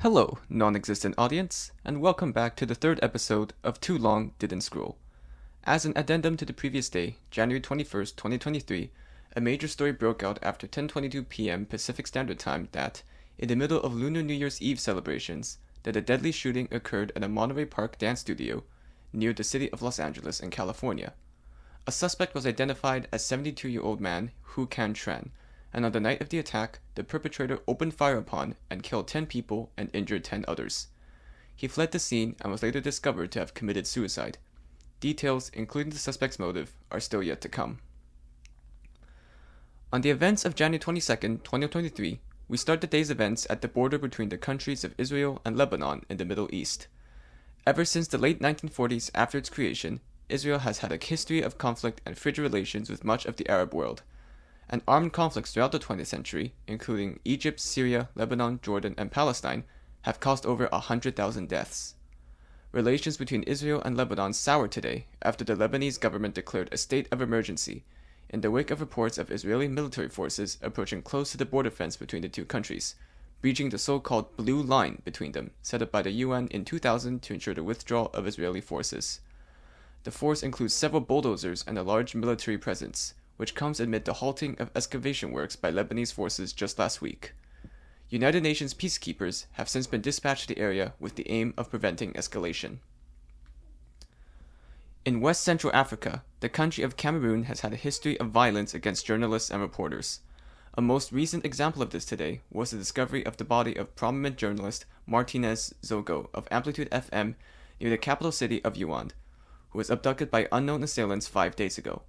Hello, non-existent audience, and welcome back to the third episode of Too Long Didn't Scroll. As an addendum to the previous day, January 21st, 2023, a major story broke out after 10:22 p.m. Pacific Standard Time that, in the middle of Lunar New Year's Eve celebrations, that a deadly shooting occurred at a Monterey Park dance studio near the city of Los Angeles in California. A suspect was identified as 72-year-old man Hu Can Tran, and on the night of the attack, the perpetrator opened fire upon and killed 10 people and injured 10 others. He fled the scene and was later discovered to have committed suicide. Details, including the suspect's motive, are still yet to come. On the events of January 22nd, 2023, we start the day's events at the border between the countries of Israel and Lebanon in the Middle East. Ever since the late 1940s after its creation, Israel has had a history of conflict and frigid relations with much of the Arab world, and armed conflicts throughout the 20th century, including Egypt, Syria, Lebanon, Jordan, and Palestine, have caused over 100,000 deaths. Relations between Israel and Lebanon soured today after the Lebanese government declared a state of emergency, in the wake of reports of Israeli military forces approaching close to the border fence between the two countries, breaching the so-called blue line between them, set up by the UN in 2000 to ensure the withdrawal of Israeli forces. The force includes several bulldozers and a large military presence, which comes amid the halting of excavation works by Lebanese forces just last week. United Nations peacekeepers have since been dispatched to the area with the aim of preventing escalation. In West Central Africa, the country of Cameroon has had a history of violence against journalists and reporters. A most recent example of this today was the discovery of the body of prominent journalist Martinez Zogo of Amplitude FM near the capital city of Youande, who was abducted by unknown assailants 5 days ago.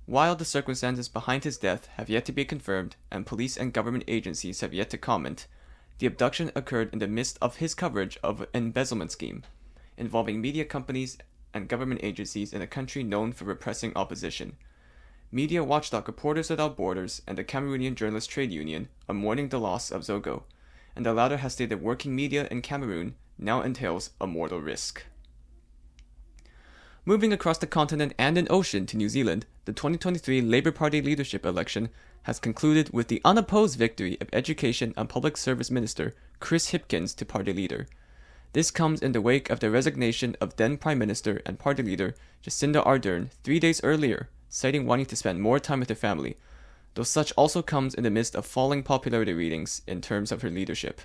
While the circumstances behind his death have yet to be confirmed and police and government agencies have yet to comment, the abduction occurred in the midst of his coverage of an embezzlement scheme involving media companies and government agencies in a country known for repressing opposition. Media watchdog Reporters Without Borders and the Cameroonian Journalists Trade Union are mourning the loss of Zogo, and the latter has stated working media in Cameroon now entails a mortal risk. Moving across the continent and an ocean to New Zealand, the 2023 Labour Party leadership election has concluded with the unopposed victory of Education and Public Service Minister Chris Hipkins to party leader. This comes in the wake of the resignation of then Prime Minister and party leader Jacinda Arden 3 days earlier, citing wanting to spend more time with her family, though such also comes in the midst of falling popularity readings in terms of her leadership.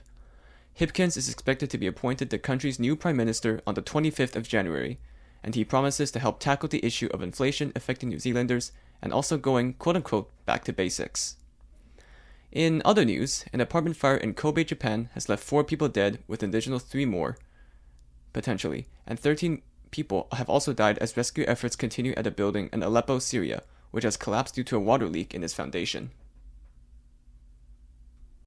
Hipkins is expected to be appointed the country's new Prime Minister on the 25th of January, and he promises to help tackle the issue of inflation affecting New Zealanders and also going, quote-unquote, back to basics. In other news, an apartment fire in Kobe, Japan has left 4 people dead with an additional 3 more, potentially, and 13 people have also died as rescue efforts continue at a building in Aleppo, Syria, which has collapsed due to a water leak in its foundation.